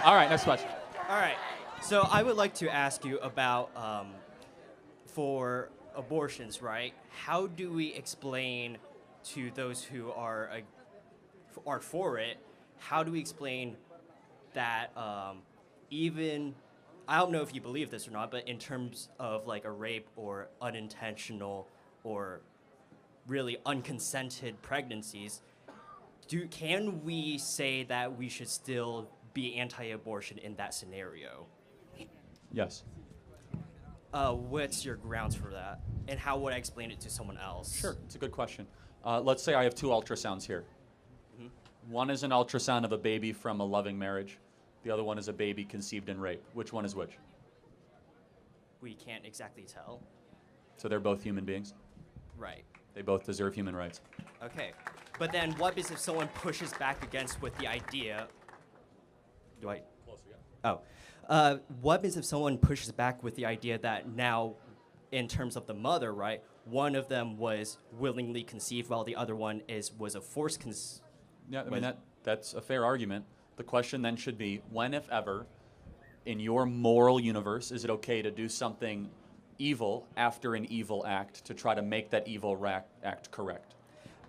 All right, next question. All right. So I would like to ask you about for abortions, right? How do we explain to those who are for it? How do we explain that even I don't know if you believe this or not, but in terms of like a rape or unintentional or really unconsented pregnancies, can we say that we should still be anti-abortion in that scenario? Yes. What's your grounds for that, and how would I explain it to someone else? Sure, it's a good question. Let's say I have 2 ultrasounds here. One is an ultrasound of a baby from a loving marriage. The other one is a baby conceived in rape. Which one is which? We can't exactly tell. So they're both human beings? Right. They both deserve human rights. Okay. But then what is if someone pushes back against with the idea... Do I... Closer, yeah. What is if someone pushes back with the idea that now, in terms of the mother, right, one of them was willingly conceived while the other one was a forced conceived? Yeah, I mean, that's a fair argument. The question then should be, when, if ever, in your moral universe, is it okay to do something evil after an evil act to try to make that evil act correct?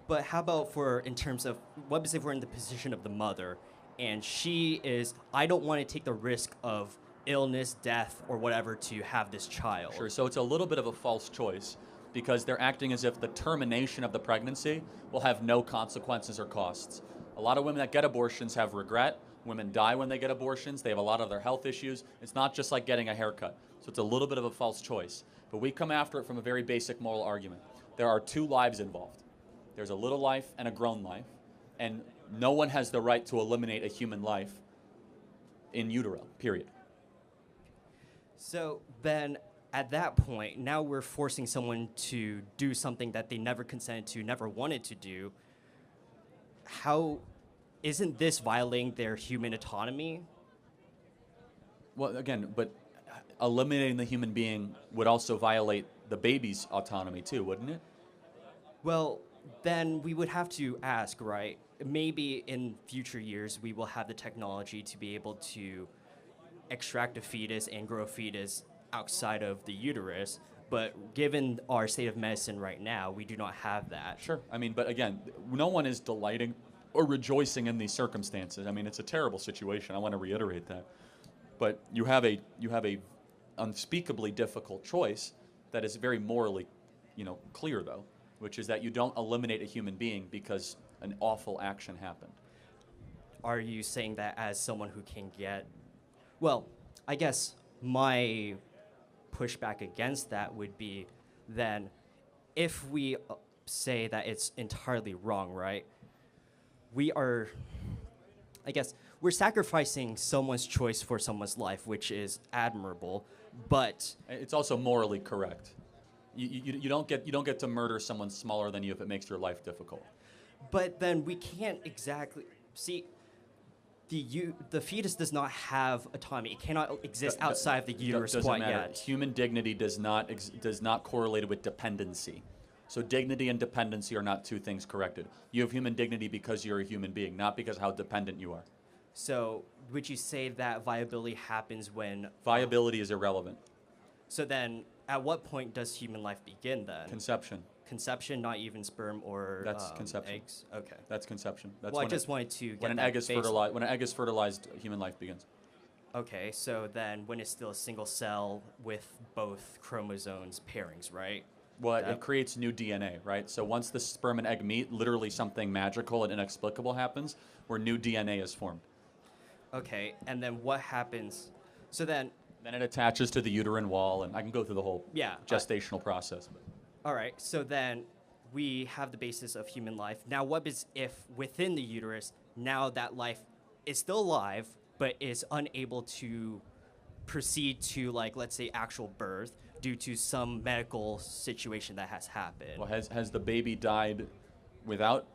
But how about in terms of, what if we're in the position of the mother, and she is, I don't want to take the risk of illness, death, or whatever to have this child. Sure, so it's a little bit of a false choice because they're acting as if the termination of the pregnancy will have no consequences or costs. A lot of women that get abortions have regret. Women die when they get abortions. They have a lot of their health issues. It's not just like getting a haircut. So it's a little bit of a false choice. But we come after it from a very basic moral argument. There are 2 lives involved. There's a little life and a grown life. And no one has the right to eliminate a human life in utero, period. So then, at that point, now we're forcing someone to do something that they never consented to, never wanted to do. How isn't this violating their human autonomy? Well, again, but eliminating the human being would also violate the baby's autonomy too, wouldn't it? Well, then we would have to ask, right? Maybe in future years we will have the technology to be able to extract a fetus and grow a fetus outside of the uterus, but given our state of medicine right now, we do not have that. Sure. I mean, but again, no one is delighting or rejoicing in these circumstances. I mean, it's a terrible situation. I want to reiterate that. But you have a unspeakably difficult choice that is very morally, clear though, which is that you don't eliminate a human being because an awful action happened. Are you saying that as someone who can get... Well, I guess my pushback against that would be then if we say that it's entirely wrong, right? We're sacrificing someone's choice for someone's life, which is admirable, but... It's also morally correct. You don't get to murder someone smaller than you if it makes your life difficult. But then we can't exactly... See, the fetus does not have autonomy. It cannot exist outside of the uterus quite yet. Human dignity does not correlate with dependency. So dignity and dependency are not 2 things corrected. You have human dignity because you're a human being, not because how dependent you are. So would you say that viability happens when... Viability is irrelevant. So then at what point does human life begin then? Conception. Conception, not even sperm or That's conception. eggs? Okay. That's conception. That's well, I just wanted to get when an egg is fertilized. When an egg is fertilized, human life begins. Okay, so then when it's still a single cell with both chromosomes pairings, right? Well, it creates new DNA, right? So once the sperm and egg meet, literally something magical and inexplicable happens where new DNA is formed. Okay, and then what happens? So then... Then it attaches to the uterine wall, and I can go through the whole gestational process. But. All right, so then we have the basis of human life. Now, what is if within the uterus, now that life is still alive, but is unable to proceed to, like, let's say, actual birth due to some medical situation that has happened? Well, has the baby died without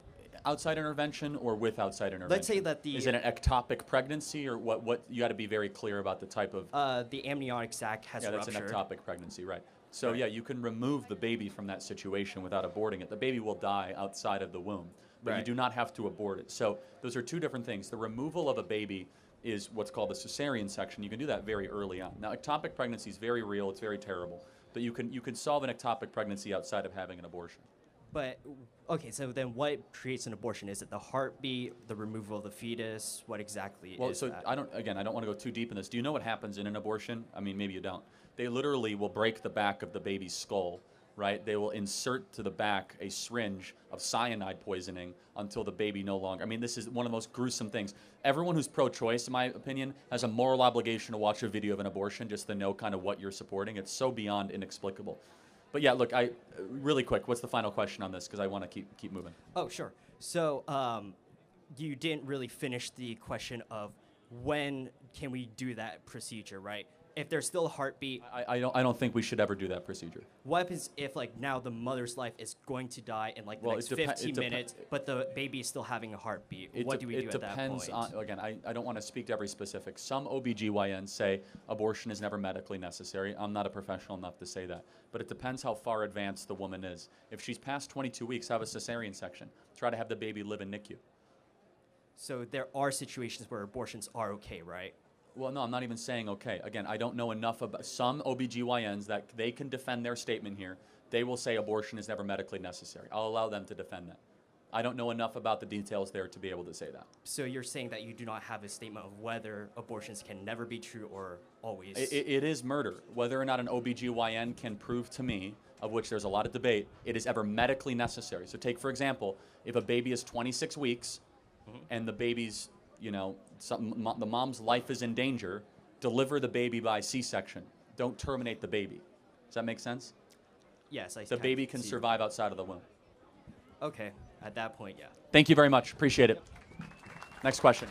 outside intervention or with outside intervention? Let's say that is it an ectopic pregnancy, or what? You got to be very clear about the type of... the amniotic sac has ruptured. Yeah, that's an ectopic pregnancy, right. So yeah, you can remove the baby from that situation without aborting it. The baby will die outside of the womb, but you do not have to abort it. So those are 2 different things. The removal of a baby is what's called the cesarean section. You can do that very early on. Now, ectopic pregnancy is very real. It's very terrible. But you can solve an ectopic pregnancy outside of having an abortion. But, okay, so then what creates an abortion? Is it the heartbeat, the removal of the fetus? What exactly is that? I don't want to go too deep in this. Do you know what happens in an abortion? I mean, maybe you don't. They literally will break the back of the baby's skull, right? They will insert to the back a syringe of cyanide poisoning until the baby no longer. I mean, this is one of the most gruesome things. Everyone who's pro-choice, in my opinion, has a moral obligation to watch a video of an abortion just to know kind of what you're supporting. It's so beyond inexplicable. But yeah, look, really quick, what's the final question on this? Because I want to keep moving. Oh, sure. So you didn't really finish the question of when can we do that procedure, right? If there's still a heartbeat. I don't think we should ever do that procedure. What happens if, like, now the mother's life is going to die in, like, the next 15 minutes, but the baby is still having a heartbeat? What do we do at that point? It depends on, again, I don't want to speak to every specific. Some OBGYNs say abortion is never medically necessary. I'm not a professional enough to say that. But it depends how far advanced the woman is. If she's past 22 weeks, have a cesarean section. Try to have the baby live in NICU. So there are situations where abortions are okay, right? Well, no, I'm not even saying okay. Again, I don't know enough about some OBGYNs that they can defend their statement here. They will say abortion is never medically necessary. I'll allow them to defend that. I don't know enough about the details there to be able to say that. So you're saying that you do not have a statement of whether abortions can never be true or always? It is murder. Whether or not an OBGYN can prove to me, of which there's a lot of debate, it is ever medically necessary. So take, for example, if a baby is 26 weeks and the baby's, you know, the mom's life is in danger, deliver the baby by C-section. Don't terminate the baby. Does that make sense? Yes, I see. The baby can survive outside of the womb. Okay, at that point, yeah. Thank you very much. Appreciate it. Next question.